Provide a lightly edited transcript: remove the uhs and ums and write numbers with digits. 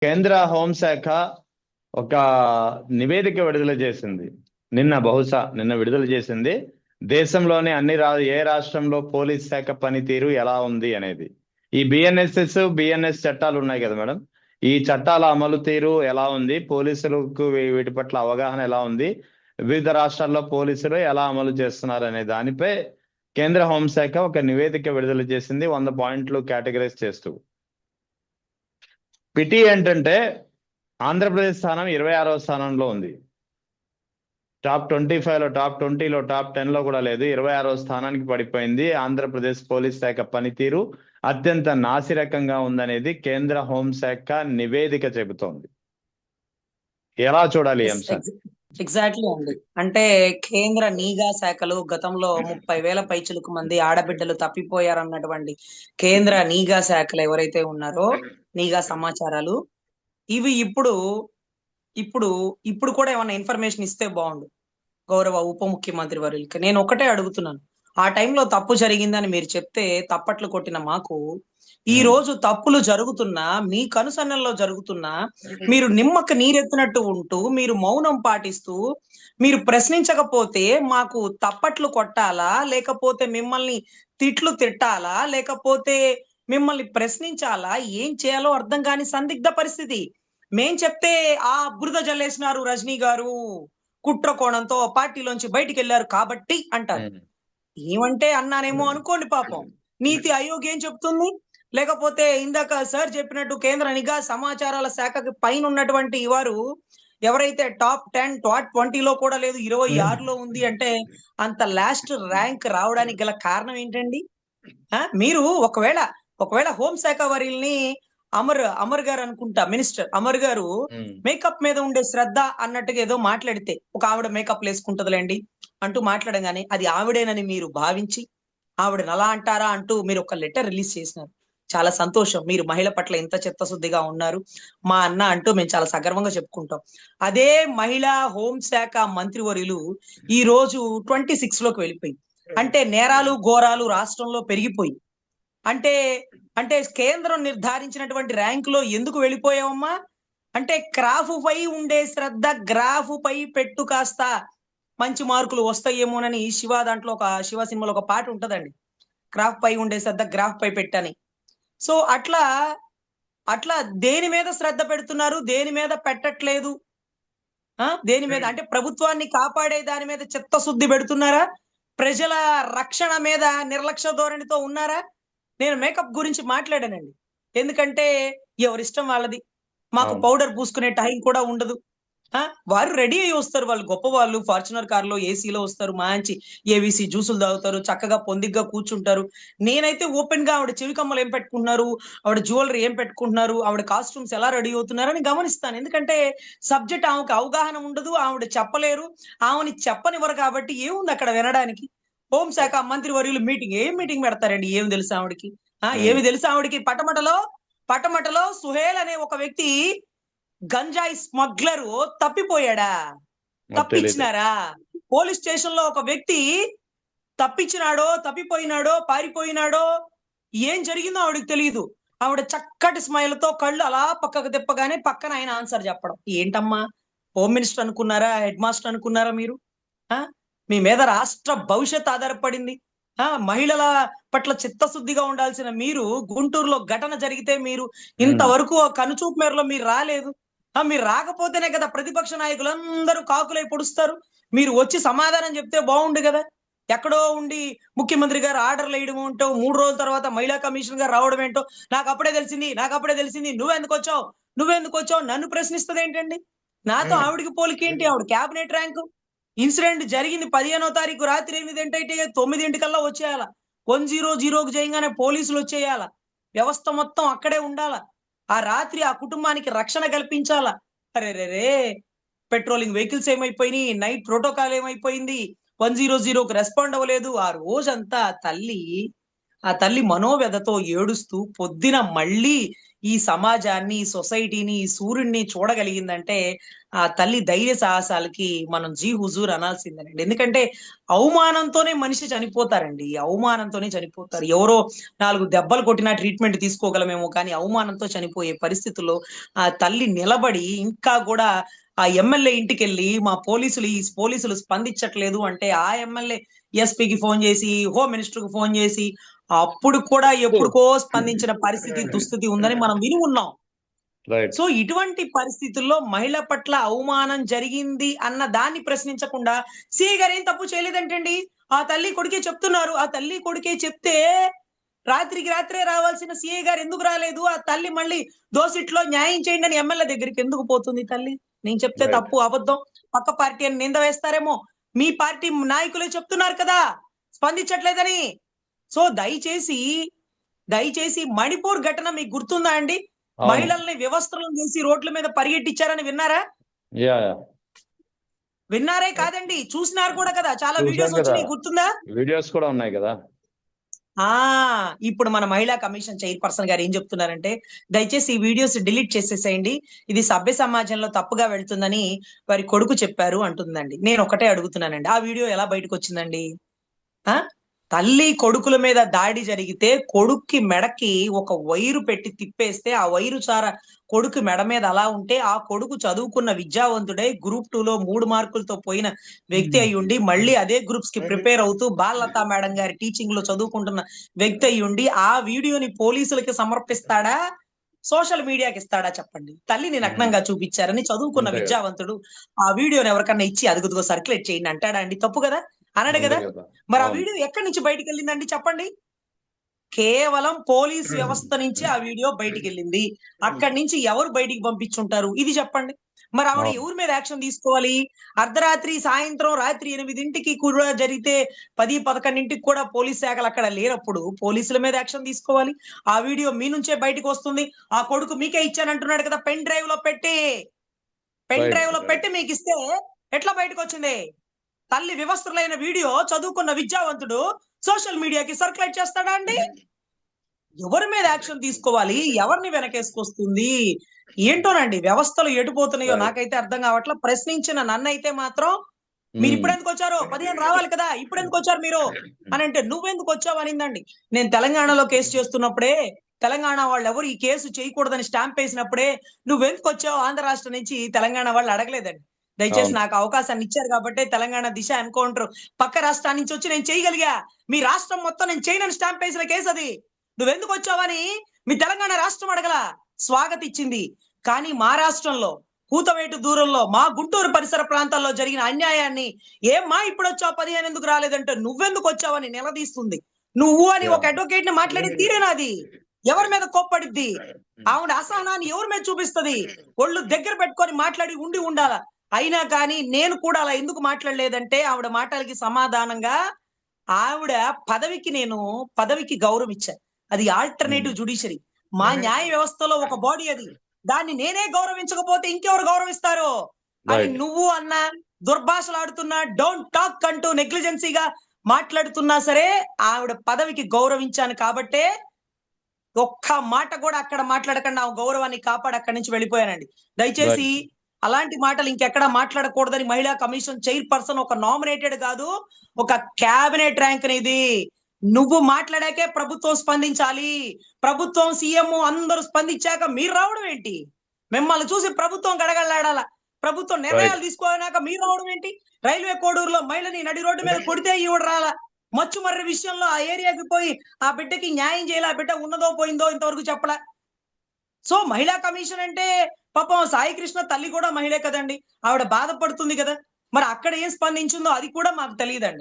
కేంద్ర హోంశాఖ ఒక నివేదిక విడుదల చేసింది. నిన్న విడుదల చేసింది. దేశంలోని ఏ రాష్ట్రంలో పోలీస్ శాఖ పనితీరు ఎలా ఉంది అనేది. ఈ బిఎన్ఎస్ చట్టాలు ఉన్నాయి కదా మేడం. ఈ చట్టాల అమలు తీరు ఎలా ఉంది, పోలీసులకు వీటి పట్ల అవగాహన ఎలా ఉంది, వివిధ రాష్ట్రాల్లో పోలీసులు ఎలా అమలు చేస్తున్నారు అనే దానిపై కేంద్ర హోంశాఖ ఒక నివేదిక విడుదల చేసింది, 100 పాయింట్లు కేటగరైజ్ చేస్తూ. పిటి ఏంటంటే ఆంధ్రప్రదేశ్ స్థానం 26వ స్థానంలో ఉంది. టాప్ 25లో, టాప్ 20లో, టాప్ 10లో కూడా లేదు. 26వ స్థానానికి పడిపోయింది. ఆంధ్రప్రదేశ్ పోలీస్ శాఖ పనితీరు అత్యంత నాసిరకంగా ఉందనేది కేంద్ర హోంశాఖ నివేదిక చెబుతోంది. ఎలా చూడాలి ఈ అంశాన్ని? ఎగ్జాక్ట్లీ అండి. అంటే కేంద్ర నిఘా శాఖలు గతంలో 30,000 పైచిలకు మంది ఆడబిడ్డలు తప్పిపోయారన్నటువంటి కేంద్ర నిఘా శాఖలు ఎవరైతే ఉన్నారో, నిఘా సమాచారాలు ఇవి ఇప్పుడు ఇప్పుడు ఇప్పుడు కూడా ఏమైనా ఇన్ఫర్మేషన్ ఇస్తే బాగుండు గౌరవ ఉప ముఖ్యమంత్రి వర్యులకి. నేను ఒకటే అడుగుతున్నాను, ఆ టైంలో తప్పు జరిగిందని మీరు చెప్తే తప్పట్లు కొట్టిన మాకు, ఈ రోజు తప్పులు జరుగుతున్నా, మీ కనుసన్నల్లో జరుగుతున్నా, మీరు నిమ్మకు నీరెత్తినట్టు ఉంటూ, మీరు మౌనం పాటిస్తూ, మీరు ప్రశ్నించకపోతే మాకు తప్పట్లు కొట్టాలా, లేకపోతే మిమ్మల్ని తిట్లు తిట్టాలా, లేకపోతే మిమ్మల్ని ప్రశ్నించాలా, ఏం చేయాలో అర్థం కాని సందిగ్ధ పరిస్థితి. మేం చెప్తే ఆ బురద జల్లేసినారు రజనీ గారు, కుట్ర కోణంతో పార్టీలోంచి బయటికి వెళ్ళారు కాబట్టి అంటారు. ఏమంటే అన్నానేమో అనుకోండి పాపం. నీతి ఆయోగ్ ఏం చెప్తుంది? లేకపోతే ఇందాక సార్ చెప్పినట్టు కేంద్ర నిఘా సమాచారాల శాఖకి పైన ఉన్నటువంటి వారు ఎవరైతే టాప్ 10, టాప్ 20లో కూడా లేదు, 26లో ఉంది అంటే అంత లాస్ట్ ర్యాంక్ రావడానికి గల కారణం ఏంటండి? మీరు ఒకవేళ హోంశాఖ వారిని అమర్ గారు అనుకుంటా, మినిస్టర్ అమర్ గారు మేకప్ మీద ఉండే శ్రద్ధ అన్నట్టుగా ఏదో మాట్లాడితే, ఒక ఆవిడ మేకప్ వేసుకుంటదిలేండి అంటూ మాట్లాడగానే అది ఆవిడేనని మీరు భావించి ఆవిడని అలా అంటారా అంటూ మీరు ఒక లెటర్ రిలీజ్ చేసినారు. చాలా సంతోషం, మీరు మహిళ పట్ల ఇంత చిత్తశుద్ధిగా ఉన్నారు మా అన్న అంటూ మేము చాలా సగర్వంగా చెప్పుకుంటాం. అదే మహిళా హోంశాఖ మంత్రివర్యులు ఈ రోజు 26లోకి వెళ్ళిపోయింది. అంటే నేరాలు ఘోరాలు రాష్ట్రంలో పెరిగిపోయి, అంటే అంటే కేంద్రం నిర్ధారించినటువంటి ర్యాంకులో ఎందుకు వెళ్ళిపోయావమ్మా అంటే క్రాఫ్ పై ఉండే శ్రద్ధ గ్రాఫ్ పై పెట్టు, కాస్త మంచి మార్కులు వస్తాయేమోనని శివ సినిమాలో ఒక పాట ఉంటదండి, క్రాఫ్ పై ఉండే శ్రద్ధ గ్రాఫ్ పై పెట్టని. సో అట్లా అట్లా దేని మీద శ్రద్ధ పెడుతున్నారు, దేని మీద పెట్టట్లేదు, దేని మీద అంటే ప్రభుత్వాన్ని కాపాడే దాని మీద చిత్తశుద్ధి పెడుతున్నారా, ప్రజల రక్షణ మీద నిర్లక్ష్య ధోరణితో ఉన్నారా? నేను మేకప్ గురించి మాట్లాడానండి, ఎందుకంటే ఎవరిష్టం వాళ్ళది. మాకు పౌడర్ పూసుకునే టైం కూడా ఉండదు. వారు రెడీ అయ్యి వస్తారు, వాళ్ళు గొప్ప వాళ్ళు, ఫార్చునర్ కార్లో ఏసీలో వస్తారు, మంచి ఏవిసి జ్యూసులు తాగుతారు, చక్కగా పొందిగ్గా కూర్చుంటారు. నేనైతే ఓపెన్ గా ఆవిడ చెవి కమ్మలు ఏం పెట్టుకుంటున్నారు, ఆవిడ జ్యువెలరీ ఏం పెట్టుకుంటున్నారు, ఆవిడ కాస్ట్యూమ్స్ ఎలా రెడీ అవుతున్నారని గమనిస్తాను. ఎందుకంటే సబ్జెక్ట్ ఆమెకు అవగాహన ఉండదు, ఆవిడ చెప్పలేరు, ఆమెని చెప్పనివ్వరు. కాబట్టి ఏముంది అక్కడ వినడానికి? హోంశాఖ మంత్రి వర్యులు ఏం మీటింగ్ పెడతారండి? ఏమి తెలుసు ఆవిడకి? ఏమి తెలుసు ఆవిడకి? పటమటలో సుహేల్ అనే ఒక వ్యక్తి గంజాయి స్మగ్లరు తప్పిపోయాడా? తప్పించినారా? పోలీస్ స్టేషన్ లో ఒక వ్యక్తి తప్పించినాడో, తప్పిపోయినాడో, పారిపోయినాడో, ఏం జరిగిందో ఆవిడకి తెలియదు. ఆవిడ చక్కటి స్మైల్ తో కళ్ళు అలా పక్కకు తిప్పగానే పక్కన ఆయన ఆన్సర్ చెప్పడం. ఏంటమ్మా, హోమ్ మినిస్టర్ అనుకున్నారా, హెడ్ మాస్టర్ అనుకున్నారా మీరు? మీ మీద రాష్ట్ర భవిష్యత్ ఆధారపడింది. మహిళల పట్ల చిత్తశుద్ధిగా ఉండాల్సిన మీరు గుంటూరులో ఘటన జరిగితే మీరు ఇంతవరకు కనుచూపు మేరలో మీరు రాలేదు. మీరు రాకపోతేనే కదా ప్రతిపక్ష నాయకులందరూ కాకులై పొడుస్తారు. మీరు వచ్చి సమాధానం చెప్తే బాగుండు కదా. ఎక్కడో ఉండి ముఖ్యమంత్రి గారు ఆర్డర్లు వేయడం ఏంటో, 3 రోజుల తర్వాత మహిళా కమిషన్ గారు రావడం ఏంటో, నాకు అప్పుడే తెలిసింది, నువ్వెందుకు వచ్చావు నన్ను ప్రశ్నిస్తుంది ఏంటండి? నాతో ఆవిడికి పోలికేంటి? ఆవిడ క్యాబినెట్ ర్యాంకు. ఇన్సిడెంట్ జరిగింది 15వ తారీఖు రాత్రి 9:00 వచ్చేయాల. 100కు చేయగానే పోలీసులు వచ్చేయాల, వ్యవస్థ మొత్తం అక్కడే ఉండాల, ఆ రాత్రి ఆ కుటుంబానికి రక్షణ కల్పించాలా. అరే పెట్రోలింగ్ వెహికల్స్ ఏమైపోయినాయి, నైట్ ప్రోటోకాల్ ఏమైపోయింది, 100కు రెస్పాండ్ అవ్వలేదు. ఆ రోజంతా ఆ తల్లి మనోవ్యధతో ఏడుస్తూ పొద్దున మళ్ళీ ఈ సమాజాన్ని, ఈ సొసైటీని, ఈ సూర్యుడిని చూడగలిగిందంటే ఆ తల్లి ధైర్య సాహసాలకి మనం జీ హుజూర్ అనాల్సిందేనండి. ఎందుకంటే అవమానంతోనే మనిషి చనిపోతారండి. అవమానంతోనే చనిపోతారు. ఎవరో 4 దెబ్బలు కొట్టినా ట్రీట్మెంట్ తీసుకోగలమేమో కానీ అవమానంతో చనిపోయే పరిస్థితుల్లో ఆ తల్లి నిలబడి ఇంకా కూడా ఆ ఎమ్మెల్యే ఇంటికెళ్ళి మా పోలీసులు స్పందించట్లేదు అంటే ఆ ఎమ్మెల్యే ఎస్పీకి ఫోన్ చేసి, హోమ్ మినిస్టర్ కి ఫోన్ చేసి అప్పుడు కూడా ఎప్పుడుకో స్పందించిన పరిస్థితి, దుస్థితి ఉందని మనం విని ఉన్నాం. రైట్. సో ఇటువంటి పరిస్థితుల్లో మహిళ పట్ల అవమానం జరిగింది అన్న దాన్ని ప్రశ్నించకుండా సిఐ గారు ఏం తప్పు చేయలేదంటండి. ఆ తల్లి కొడుకే చెప్తున్నారు. ఆ తల్లి కొడుకే చెప్తే రాత్రికి రాత్రే రావాల్సిన సిఐ గారు ఎందుకు రాలేదు? ఆ తల్లి మళ్ళీ దోసిట్లో న్యాయం చేయండి అని ఎమ్మెల్యే దగ్గరికి ఎందుకు పోతుంది తల్లి? నేను చెప్తే రైట్. తప్పు, అబద్ధం, పక్క పార్టీ అని నింద వేస్తారేమో. మీ పార్టీ నాయకులే చెప్తున్నారు కదా స్పందించట్లేదని. సో దయచేసి మణిపూర్ ఘటన మీకు గుర్తుందా అండి? అవును. మహిళల్ని వ్యవస్థలను చేసి రోడ్ల మీద పరిగెట్టించారని విన్నారా? యా యా విన్నారే కాదండి, చూసినారు కూడా కదా. చాలా చూసాం వీడియోస్ కదా, వచ్చినాయి, గుర్తుందా? వీడియోస్ కూడా ఉన్నాయి కదా. ఆ ఇప్పుడు మన మహిళా కమిషన్ చైర్పర్సన్ గారు ఏం చెప్తున్నారంటే, దయచేసి ఈ వీడియోస్ డిలీట్ చేసేసేయండి. ఇది సభ్య సమాజంలో తప్పుగా వెళ్తుందని వారి కొడుకు చెప్పారు అంటుందండి. నేను ఒకటే అడుగుతున్నానండి, ఆ వీడియో ఎలా బయటకు వచ్చిందండి? ఆ తల్లి కొడుకుల మీద దాడి జరిగితే కొడుక్కి మెడకి ఒక వైరు పెట్టి తిప్పేస్తే ఆ వైరు చార కొడుకు మెడ మీద అలా ఉంటే ఆ కొడుకు చదువుకున్న విద్యావంతుడై గ్రూప్ 2 లో 3 మార్కులతో పోయిన వ్యక్తి అయి ఉండి మళ్ళీ అదే గ్రూప్స్ కి ప్రిపేర్ అవుతూ బాలలతా మేడం గారి టీచింగ్ లో చదువుకుంటున్న వ్యక్తి అయి ఉండి ఆ వీడియోని పోలీసులకి సమర్పిస్తాడా, సోషల్ మీడియాకి ఇస్తాడా చెప్పండి? తల్లిని నగ్నంగా చూపించారని చదువుకున్న అంతే కదా, విద్యావంతుడు ఆ వీడియోని ఎవరికన్నా ఇచ్చి అదుగుదుగో సర్క్యులేట్ చేయండి అంటాడా అండి? తప్పు కదా, అనడు అంతే కదా. కదా. మరి ఆ అవును. వీడియో ఎక్కడి నుంచి బయటికి వెళ్ళిందండి చెప్పండి? కేవలం పోలీస్ వ్యవస్థ నుంచి ఆ వీడియో బయటికి వెళ్ళింది. అక్కడి నుంచి ఎవరు బయటికి పంపించుంటారు ఇది చెప్పండి? మరి ఆవిడ అవును. ఎవరి మీద యాక్షన్ తీసుకోవాలి? అర్ధరాత్రి, సాయంత్రం, రాత్రి 8కి కూడా జరిగితే 10, 11కి కూడా పోలీస్ శాఖలు అక్కడ లేనప్పుడు పోలీసుల మీద యాక్షన్ తీసుకోవాలి. ఆ వీడియో మీ నుంచే బయటకు వస్తుంది. ఆ కొడుకు మీకే ఇచ్చానంటున్నాడు కదా పెన్ డ్రైవ్ లో పెట్టి. Pen right. డ్రైవ్ లో పెట్టి మీకు ఇస్తే ఎట్లా బయటకు వచ్చింది? తల్లి వివస్త్రులైన వీడియో చదువుకున్న విద్యావంతుడు సోషల్ మీడియాకి సర్క్యులేట్ చేస్తాడా అండి? ఎవరి మీద యాక్షన్ తీసుకోవాలి? ఎవరిని వెనకేసుకొస్తుంది? ఏంటోనండి వ్యవస్థలు ఎటు పోతున్నాయో రైట్. నాకైతే అర్థం కావట్లా. ప్రశ్నించిన నన్నైతే మాత్రం మీరు ఇప్పుడెందుకు వచ్చారు? 15 రావాలి కదా, ఇప్పుడెందుకు వచ్చారు మీరు అని అంటే, నువ్వెందుకు వచ్చావు అనిందండి. నేను తెలంగాణలో కేసు చేస్తున్నప్పుడే తెలంగాణ వాళ్ళు ఎవరు ఈ కేసు చేయకూడదని స్టాంప్ వేసినప్పుడే నువ్వెందుకు వచ్చావు ఆంధ్ర రాష్ట్రం నుంచి తెలంగాణ వాళ్ళు అడగలేదండి. దయచేసి అవును. నాకు అవకాశాన్ని ఇచ్చారు కాబట్టి తెలంగాణ దిశ ఎన్కౌంటర్ పక్క రాష్ట్రాల నుంచి వచ్చి నేను చేయగలిగా. మీ రాష్ట్రం మొత్తం నేను చేయనని స్టాంప్ వేసిన కేసు అది. నువ్వెందుకు వచ్చావని మీ తెలంగాణ రాష్ట్రం అడగల, స్వాగత ఇచ్చింది. కానీ మా రాష్ట్రంలో కూతవేటు దూరంలో మా గుంటూరు పరిసర ప్రాంతాల్లో జరిగిన అన్యాయాన్ని ఏమ్మా ఇప్పుడు వచ్చావు 15 ఎందుకు రాలేదంటే నువ్వెందుకు వచ్చావని నిలదీస్తుంది. నువ్వు అని యా ఒక అడ్వకేట్ ని మాట్లాడి తీరేనాది. ఎవరి మీద కోప్పడిద్ది? ఆవిడ అసహనాన్ని ఎవరి మీద చూపిస్తది? ఒళ్ళు దగ్గర పెట్టుకొని మాట్లాడి ఉండాల. అయినా కానీ నేను కూడా అలా ఎందుకు మాట్లాడలేదంటే ఆవిడ మాటలకి సమాధానంగా ఆవిడ పదవికి గౌరవం ఇచ్చాను. అది ఆల్టర్నేటివ్ జ్యుడిషియరీ. మా న్యాయ వ్యవస్థలో ఒక బాడీ అది. దాన్ని నేనే గౌరవించకపోతే ఇంకెవరు గౌరవిస్తారు? అని రైట్. నువ్వు అన్న దుర్భాషలాడుతున్నా, డోంట్ టాక్ అంటూ నెగ్లిజెన్సీగా మాట్లాడుతున్నా సరే ఆవిడ పదవికి గౌరవించాను కాబట్టే ఒక్క మాట కూడా అక్కడ మాట్లాడకుండా ఆ గౌరవాన్ని కాపాడి అక్కడి నుంచి వెళ్ళిపోయానండి. దయచేసి రైట్. అలాంటి మాటలు ఇంకెక్కడా మాట్లాడకూడదని మహిళా కమిషన్ చైర్పర్సన్ ఒక నామినేటెడ్ కాదు, ఒక క్యాబినెట్ ర్యాంక్ ఇది. నువ్వు మాట్లాడాకే ప్రభుత్వం స్పందించాలి. ప్రభుత్వం, సీఎం అందరూ స్పందించాక మీరు రావడం ఏంటి? మిమ్మల్ని చూసి ప్రభుత్వం గడగడలాడాల. ప్రభుత్వం రైట్. నిర్ణయాలు తీసుకున్నాక మీరు రావడం ఏంటి? రైల్వే కోడూరులో మహిళని నడి రోడ్డు మీద కొడితే ఈవిడ రాలా. మచ్చుమర్రి విషయంలో ఆ ఏరియాకి పోయి ఆ బిడ్డకి న్యాయం చేయాలి. ఆ బిడ్డ ఉన్నదో పోయిందో ఇంతవరకు చెప్పలా. సో మహిళా కమిషన్ అంటే పాపం సాయి కృష్ణ తల్లి కూడా మహిళే కదండి. ఆవిడ బాధపడుతుంది కదా. మరి అక్కడ ఏం స్పందించిందో అది కూడా మాకు తెలియదండి.